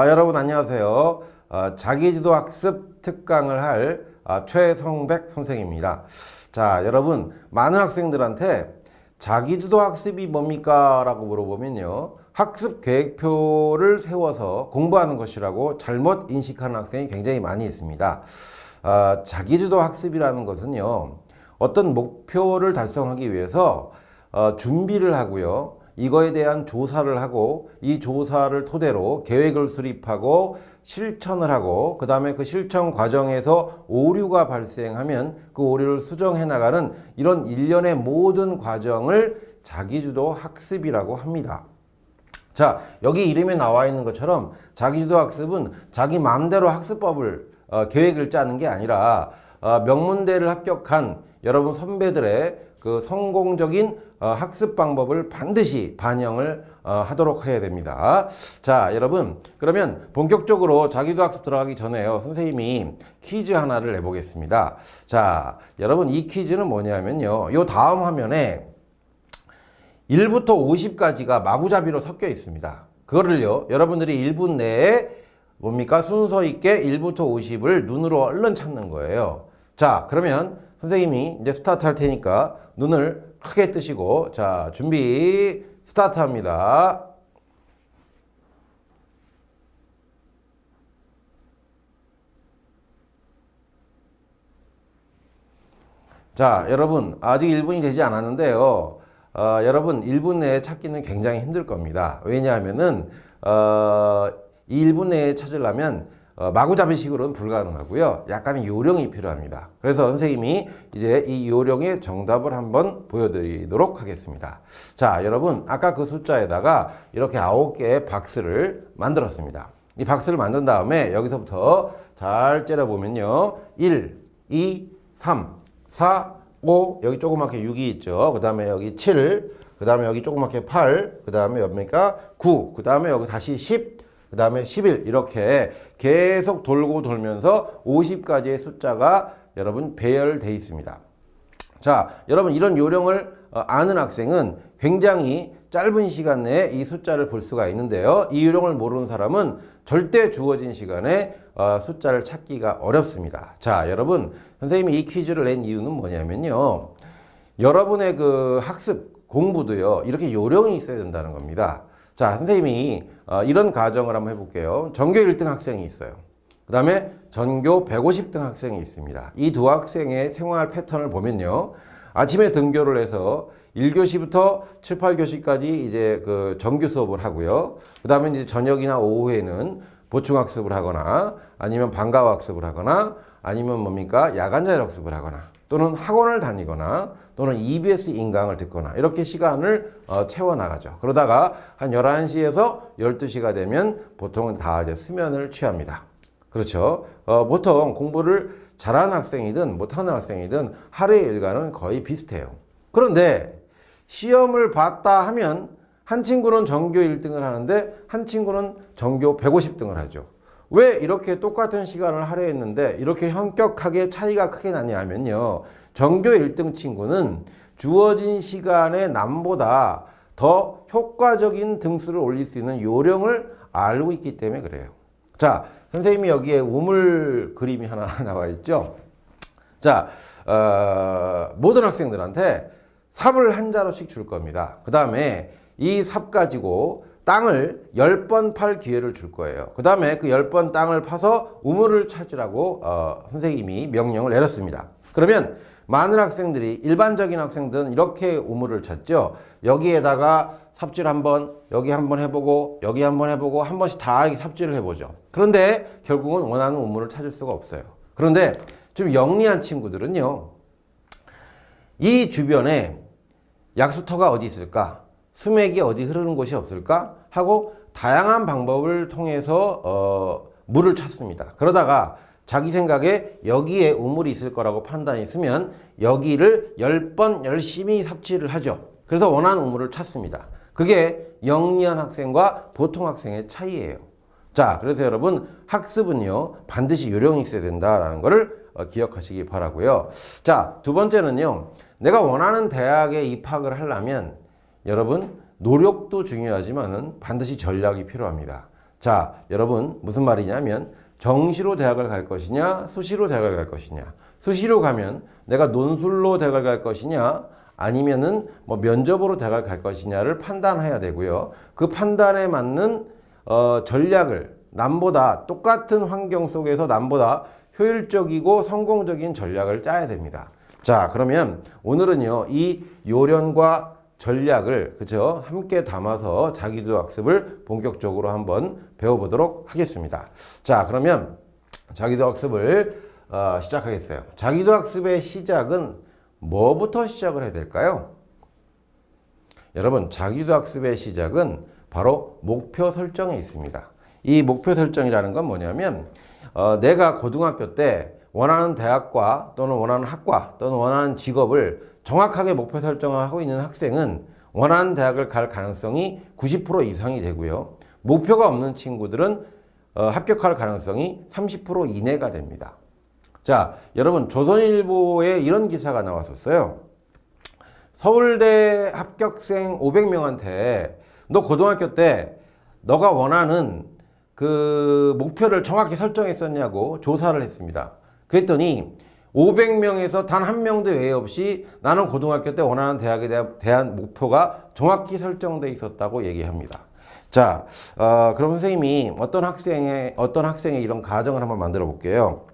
여러분 안녕하세요. 자기주도 학습 특강을 할 최성백 선생입니다. 자, 여러분 많은 학생들한테 자기주도 학습이 뭡니까? 라고 물어보면요. 학습 계획표를 세워서 공부하는 것이라고 잘못 인식하는 학생이 굉장히 많이 있습니다. 자기주도 학습이라는 것은요. 어떤 목표를 달성하기 위해서 준비를 하고요. 이거에 대한 조사를 하고 이 조사를 토대로 계획을 수립하고 실천을 하고 그 다음에 그 실천 과정에서 오류가 발생하면 그 오류를 수정해 나가는 이런 일련의 모든 과정을 자기주도 학습이라고 합니다. 자, 여기 이름에 나와 있는 것처럼 자기주도 학습은 자기 마음대로 학습법을 계획을 짜는 게 아니라 명문대를 합격한 여러분 선배들의 그 성공적인 학습 방법을 반드시 반영을 하도록 해야 됩니다. 자, 여러분 그러면 본격적으로 자기주도 학습 들어가기 전에요. 선생님이 퀴즈 하나를 내보겠습니다. 자, 여러분 이 퀴즈는 뭐냐면요. 요 다음 화면에 1부터 50까지가 마구잡이로 섞여 있습니다. 그거를요. 여러분들이 1분 내에 뭡니까? 순서 있게 1부터 50을 눈으로 얼른 찾는 거예요. 자, 그러면 선생님이 이제 스타트 할 테니까 눈을 크게 뜨시고 자, 준비 스타트 합니다. 자, 여러분 아직 1분이 되지 않았는데요. 여러분 1분 내에 찾기는 굉장히 힘들 겁니다. 왜냐하면은 이 1분 내에 찾으려면 마구잡이식으로는 불가능하고요. 약간의 요령이 필요합니다. 그래서 선생님이 이제 이 요령의 정답을 한번 보여드리도록 하겠습니다. 자, 여러분 아까 그 숫자에다가 이렇게 9개의 박스를 만들었습니다. 이 박스를 만든 다음에 여기서부터 잘 째려보면요. 1, 2, 3, 4, 5, 여기 조그맣게 6이 있죠. 그 다음에 여기 7, 그 다음에 여기 조그맣게 8, 그 다음에 뭡니까? 9, 그 다음에 여기 다시 10, 그 다음에 11 이렇게 계속 돌고 돌면서 50까지의 숫자가 여러분 배열되어 있습니다. 자, 여러분 이런 요령을 아는 학생은 굉장히 짧은 시간 내에 이 숫자를 볼 수가 있는데요. 이 요령을 모르는 사람은 절대 주어진 시간에 숫자를 찾기가 어렵습니다. 자, 여러분 선생님이 이 퀴즈를 낸 이유는 뭐냐면요. 여러분의 그 학습 공부도요. 이렇게 요령이 있어야 된다는 겁니다. 자, 선생님이 이런 가정을 한번 해볼게요. 전교 1등 학생이 있어요. 그 다음에 전교 150등 학생이 있습니다. 이 두 학생의 생활 패턴을 보면요. 아침에 등교를 해서 1교시부터 7, 8교시까지 이제 그 정규 수업을 하고요. 그 다음에 이제 저녁이나 오후에는 보충학습을 하거나 아니면 방과학습을 하거나 아니면 뭡니까? 야간자율학습을 하거나 또는 학원을 다니거나 또는 EBS 인강을 듣거나 이렇게 시간을 채워나가죠. 그러다가 한 11시에서 12시가 되면 보통은 다 이제 수면을 취합니다. 그렇죠. 보통 공부를 잘하는 학생이든 못하는 학생이든 하루의 일과는 거의 비슷해요. 그런데 시험을 봤다 하면 한 친구는 전교 1등을 하는데 한 친구는 전교 150등을 하죠. 왜 이렇게 똑같은 시간을 하려 했는데 이렇게 현격하게 차이가 크게 나냐면요. 전교 1등 친구는 주어진 시간의 남보다 더 효과적인 등수를 올릴 수 있는 요령을 알고 있기 때문에 그래요. 자, 선생님이 여기에 우물 그림이 하나 나와 있죠. 자, 모든 학생들한테 삽을 한 자루씩 줄 겁니다. 그 다음에 이 삽 가지고 땅을 10번 팔 기회를 줄 거예요. 그 다음에 그 10번 땅을 파서 우물을 찾으라고 선생님이 명령을 내렸습니다. 그러면 많은 학생들이 일반적인 학생들은 이렇게 우물을 찾죠. 여기에다가 삽질 한번, 여기 한번 해보고 여기 한번 해보고 한 번씩 다 삽질을 해보죠. 그런데 결국은 원하는 우물을 찾을 수가 없어요. 그런데 좀 영리한 친구들은요. 이 주변에 약수터가 어디 있을까? 수맥이 어디 흐르는 곳이 없을까? 하고 다양한 방법을 통해서 물을 찾습니다. 그러다가 자기 생각에 여기에 우물이 있을 거라고 판단이 있으면 여기를 10번 열심히 삽질을 하죠. 그래서 원하는 우물을 찾습니다. 그게 영리한 학생과 보통 학생의 차이예요. 자, 그래서 여러분 학습은요 반드시 요령이 있어야 된다라는 거를 기억하시기 바라고요. 자, 두 번째는요. 내가 원하는 대학에 입학을 하려면 여러분 노력도 중요하지만은 반드시 전략이 필요합니다. 자, 여러분 무슨 말이냐면 정시로 대학을 갈 것이냐, 수시로 대학을 갈 것이냐. 수시로 가면 내가 논술로 대학을 갈 것이냐, 아니면은 뭐 면접으로 대학을 갈 것이냐를 판단해야 되고요. 그 판단에 맞는 전략을 남보다 똑같은 환경 속에서 남보다 효율적이고 성공적인 전략을 짜야 됩니다. 자, 그러면 오늘은요, 이 요령과 전략을 그죠 함께 담아서 자기도 학습을 본격적으로 한번 배워보도록 하겠습니다. 자, 그러면 자기도 학습을 시작하겠어요. 자기도 학습의 시작은 뭐부터 시작을 해야 될까요? 여러분, 자기도 학습의 시작은 바로 목표 설정에 있습니다. 이 목표 설정이라는 건 뭐냐면 내가 고등학교 때 원하는 대학과 또는 원하는 학과 또는 원하는 직업을 정확하게 목표 설정을 하고 있는 학생은 원하는 대학을 갈 가능성이 90% 이상이 되고요. 목표가 없는 친구들은 합격할 가능성이 30% 이내가 됩니다. 자, 여러분, 조선일보에 이런 기사가 나왔었어요. 서울대 합격생 500명한테 너 고등학교 때 너가 원하는 그 목표를 정확히 설정했었냐고 조사를 했습니다. 그랬더니 500명에서 단 한 명도 외에 없이 나는 고등학교 때 원하는 대학에 대한 목표가 정확히 설정돼 있었다고 얘기합니다. 자, 그럼 선생님이 어떤 학생의 이런 가정을 한번 만들어 볼게요.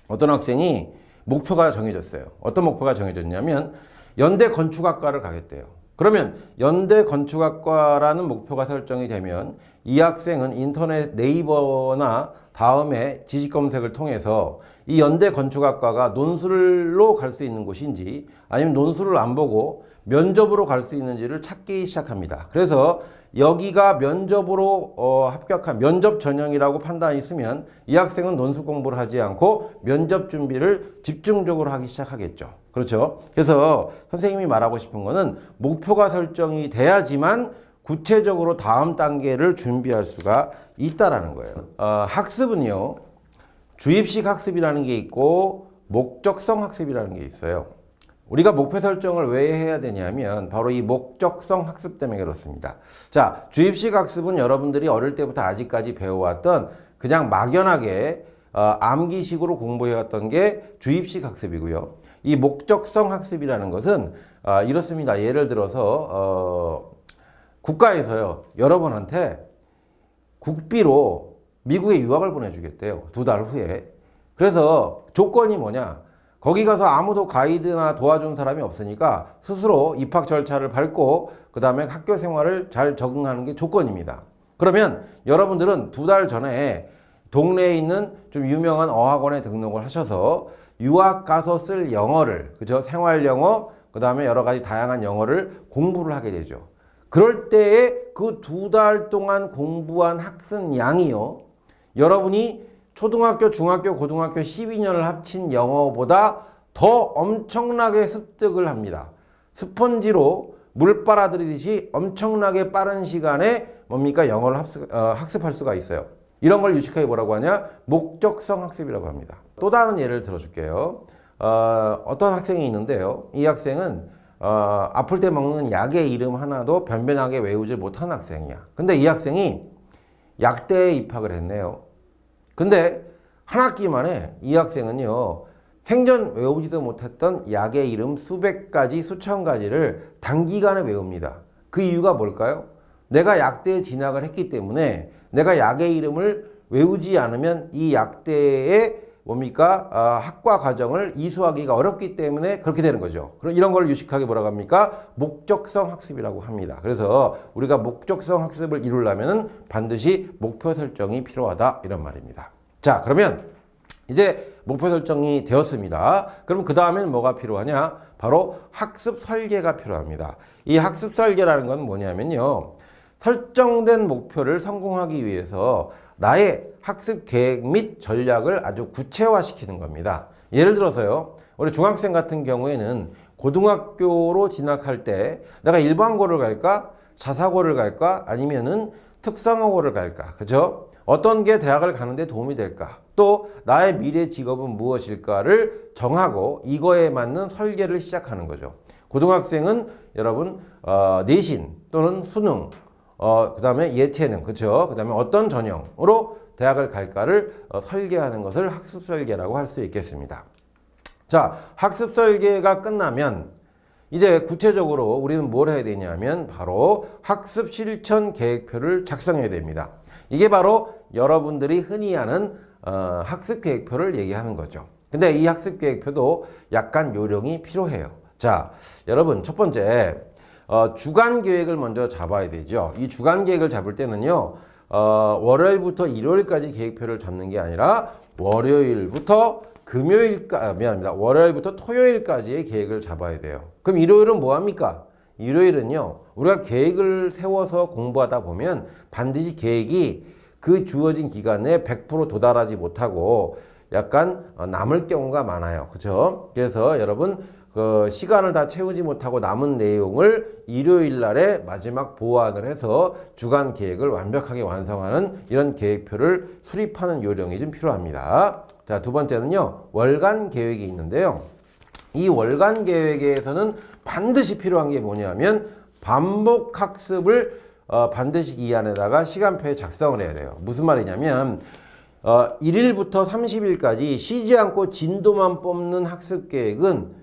어떤 학생이 목표가 정해졌어요. 어떤 목표가 정해졌냐면 연대 건축학과를 가겠대요. 그러면 연대 건축학과라는 목표가 설정이 되면 이 학생은 인터넷 네이버나 다음에 지식 검색을 통해서 이 연대 건축학과가 논술로 갈 수 있는 곳인지 아니면 논술을 안 보고 면접으로 갈 수 있는지를 찾기 시작합니다. 그래서 여기가 면접으로 합격한 면접 전형이라고 판단이 있으면 이 학생은 논술 공부를 하지 않고 면접 준비를 집중적으로 하기 시작하겠죠. 그렇죠? 그래서 선생님이 말하고 싶은 거는 목표가 설정이 돼야지만 구체적으로 다음 단계를 준비할 수가 있다라는 거예요. 학습은요, 주입식 학습이라는 게 있고 목적성 학습이라는 게 있어요. 우리가 목표 설정을 왜 해야 되냐면 바로 이 목적성 학습 때문에 그렇습니다. 자, 주입식 학습은 여러분들이 어릴 때부터 아직까지 배워왔던 그냥 막연하게 암기식으로 공부해왔던 게 주입식 학습이고요. 이 목적성 학습이라는 것은 이렇습니다. 예를 들어서 국가에서요, 여러분한테 국비로 미국에 유학을 보내주겠대요. 2달 후에. 그래서 조건이 뭐냐? 거기 가서 아무도 가이드나 도와준 사람이 없으니까 스스로 입학 절차를 밟고 그 다음에 학교 생활을 잘 적응하는 게 조건입니다. 그러면 여러분들은 2달 전에 동네에 있는 좀 유명한 어학원에 등록을 하셔서 유학 가서 쓸 영어를, 그죠? 생활 영어, 그 다음에 여러 가지 다양한 영어를 공부를 하게 되죠. 그럴 때에 그 2달 동안 공부한 학습 양이요, 여러분이 초등학교, 중학교, 고등학교 12년을 합친 영어보다 더 엄청나게 습득을 합니다. 스펀지로 물 빨아들이듯이 엄청나게 빠른 시간에 뭡니까? 영어를 학습할 수가 있어요. 이런 걸 유식하게 뭐라고 하냐? 목적성 학습이라고 합니다. 또 다른 예를 들어줄게요. 어떤 학생이 있는데요. 이 학생은 아플 때 먹는 약의 이름 하나도 변변하게 외우지 못한 학생이야. 근데 이 학생이 약대에 입학을 했네요. 근데 한 학기 만에 이 학생은요, 생전 외우지도 못했던 약의 이름 수백 가지, 수천 가지를 단기간에 외웁니다. 그 이유가 뭘까요? 내가 약대에 진학을 했기 때문에 내가 약의 이름을 외우지 않으면 이 약대의 뭡니까? 학과 과정을 이수하기가 어렵기 때문에 그렇게 되는 거죠. 그럼 이런 걸 유식하게 뭐라고 합니까? 목적성 학습이라고 합니다. 그래서 우리가 목적성 학습을 이루려면 반드시 목표 설정이 필요하다, 이런 말입니다. 자, 그러면 이제 목표 설정이 되었습니다. 그럼 그 다음에는 뭐가 필요하냐? 바로 학습 설계가 필요합니다. 이 학습 설계라는 건 뭐냐면요, 설정된 목표를 성공하기 위해서 나의 학습 계획 및 전략을 아주 구체화시키는 겁니다. 예를 들어서요, 우리 중학생 같은 경우에는 고등학교로 진학할 때 내가 일반고를 갈까? 자사고를 갈까? 아니면은 특성화고를 갈까? 그죠? 어떤 게 대학을 가는데 도움이 될까? 또 나의 미래 직업은 무엇일까를 정하고 이거에 맞는 설계를 시작하는 거죠. 고등학생은 여러분 내신 또는 수능, 그 다음에 예체능, 그쵸? 그 다음에 어떤 전형으로 대학을 갈까를 설계하는 것을 학습 설계라고 할 수 있겠습니다. 자, 학습 설계가 끝나면 이제 구체적으로 우리는 뭘 해야 되냐면 바로 학습 실천 계획표를 작성해야 됩니다. 이게 바로 여러분들이 흔히 하는 학습 계획표를 얘기하는 거죠. 근데 이 학습 계획표도 약간 요령이 필요해요. 자, 여러분 첫 번째 주간 계획을 먼저 잡아야 되죠. 이 주간 계획을 잡을 때는요, 월요일부터 일요일까지 계획표를 잡는 게 아니라 월요일부터 월요일부터 토요일까지의 계획을 잡아야 돼요. 그럼 일요일은 뭐 합니까? 일요일은요, 우리가 계획을 세워서 공부하다 보면 반드시 계획이 그 주어진 기간에 100% 도달하지 못하고 약간 남을 경우가 많아요. 그렇죠? 그래서 여러분 그 시간을 다 채우지 못하고 남은 내용을 일요일 날에 마지막 보완을 해서 주간 계획을 완벽하게 완성하는 이런 계획표를 수립하는 요령이 좀 필요합니다. 자, 두 번째는요, 월간 계획이 있는데요. 이 월간 계획에서는 반드시 필요한 게 뭐냐면 반복 학습을 반드시 이 안에다가 시간표에 작성을 해야 돼요. 무슨 말이냐면 1일부터 30일까지 쉬지 않고 진도만 뽑는 학습 계획은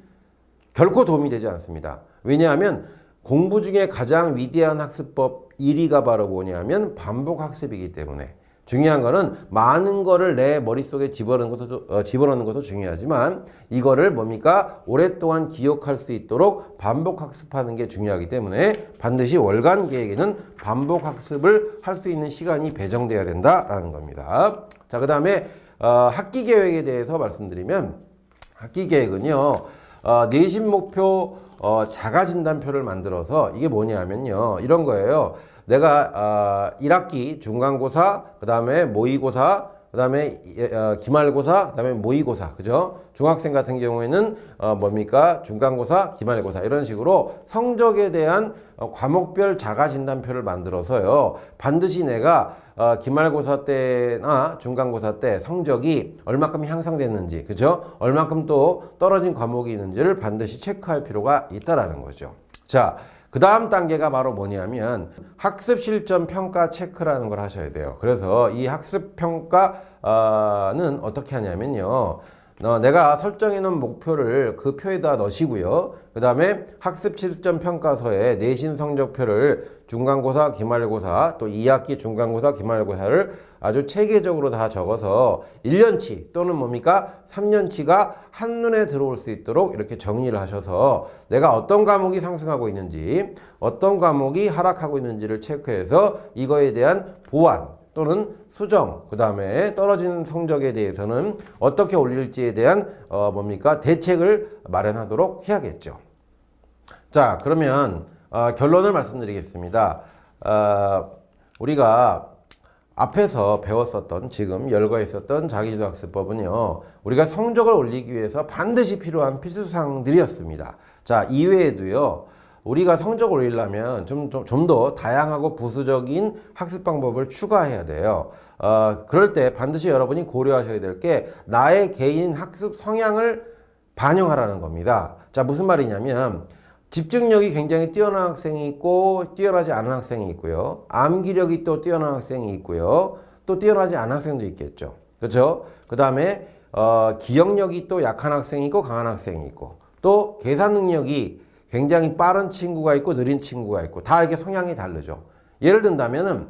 결코 도움이 되지 않습니다. 왜냐하면 공부 중에 가장 위대한 학습법 1위가 바로 뭐냐면 반복 학습이기 때문에 중요한 거는 많은 거를 내 머릿속에 집어넣는 것도 중요하지만 이거를 뭡니까? 오랫동안 기억할 수 있도록 반복 학습하는 게 중요하기 때문에 반드시 월간 계획에는 반복 학습을 할 수 있는 시간이 배정돼야 된다라는 겁니다. 자, 그 다음에 학기 계획에 대해서 말씀드리면 학기 계획은요, 내신 목표 자가진단표를 만들어서 이게 뭐냐면요, 이런 거예요. 내가 1학기 중간고사, 그 다음에 모의고사, 그 다음에 기말고사, 그 다음에 모의고사, 그죠? 중학생 같은 경우에는 뭡니까? 중간고사, 기말고사 이런 식으로 성적에 대한 과목별 자가진단표를 만들어서요, 반드시 내가 기말고사 때나 중간고사 때 성적이 얼마큼 향상됐는지, 그죠? 얼마큼 또 떨어진 과목이 있는지를 반드시 체크할 필요가 있다라는 거죠. 자, 그 다음 단계가 바로 뭐냐면 학습 실전 평가 체크라는 걸 하셔야 돼요. 그래서 이 학습 평가는 어떻게 하냐면요, 내가 설정해 놓은 목표를 그 표에다 넣으시고요. 그 다음에 학습 실전 평가서에 내신 성적표를 중간고사, 기말고사, 또 2학기 중간고사, 기말고사를 아주 체계적으로 다 적어서 1년치 또는 뭡니까? 3년치가 한눈에 들어올 수 있도록 이렇게 정리를 하셔서 내가 어떤 과목이 상승하고 있는지, 어떤 과목이 하락하고 있는지를 체크해서 이거에 대한 보완 또는 수정, 그 다음에 떨어진 성적에 대해서는 어떻게 올릴지에 대한 대책을 마련하도록 해야겠죠. 자, 그러면 결론을 말씀드리겠습니다. 우리가 앞에서 배웠었던, 지금 열거했었던 자기주도학습법은요, 우리가 성적을 올리기 위해서 반드시 필요한 필수사항들이었습니다. 자, 이외에도요, 우리가 성적을 올리려면 좀 더 다양하고 부수적인 학습 방법을 추가해야 돼요. 그럴 때 반드시 여러분이 고려하셔야 될 게 나의 개인 학습 성향을 반영하라는 겁니다. 자, 무슨 말이냐면 집중력이 굉장히 뛰어난 학생이 있고 뛰어나지 않은 학생이 있고요. 암기력이 또 뛰어난 학생이 있고요. 또 뛰어나지 않은 학생도 있겠죠. 그렇죠? 그 다음에 기억력이 또 약한 학생이 있고 강한 학생이 있고, 또 계산 능력이 굉장히 빠른 친구가 있고 느린 친구가 있고, 다 이렇게 성향이 다르죠. 예를 든다면은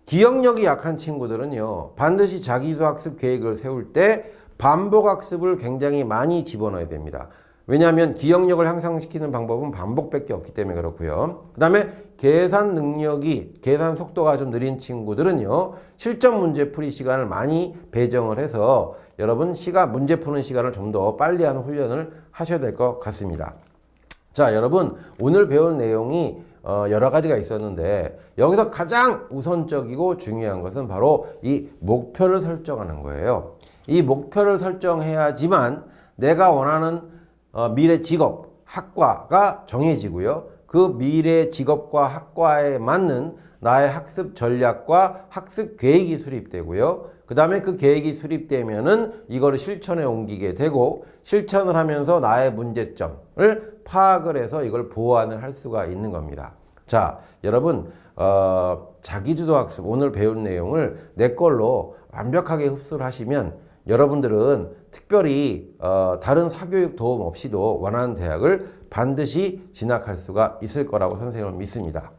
기억력이 약한 친구들은요, 반드시 자기주도학습 계획을 세울 때 반복학습을 굉장히 많이 집어넣어야 됩니다. 왜냐하면 기억력을 향상시키는 방법은 반복밖에 없기 때문에 그렇고요. 그 다음에 계산 속도가 좀 느린 친구들은요, 실전 문제 풀이 시간을 많이 배정을 해서 여러분 문제 푸는 시간을 좀 더 빨리 하는 훈련을 하셔야 될 것 같습니다. 자, 여러분 오늘 배운 내용이 여러 가지가 있었는데 여기서 가장 우선적이고 중요한 것은 바로 이 목표를 설정하는 거예요. 이 목표를 설정해야지만 내가 원하는 미래 직업, 학과가 정해지고요. 그 미래 직업과 학과에 맞는 나의 학습 전략과 학습 계획이 수립되고요. 그 다음에 그 계획이 수립되면은 이거를 실천에 옮기게 되고, 실천을 하면서 나의 문제점을 파악을 해서 이걸 보완을 할 수가 있는 겁니다. 자, 여러분 자기주도 학습 오늘 배운 내용을 내 걸로 완벽하게 흡수를 하시면 여러분들은 특별히 다른 사교육 도움 없이도 원하는 대학을 반드시 진학할 수가 있을 거라고 선생님은 믿습니다.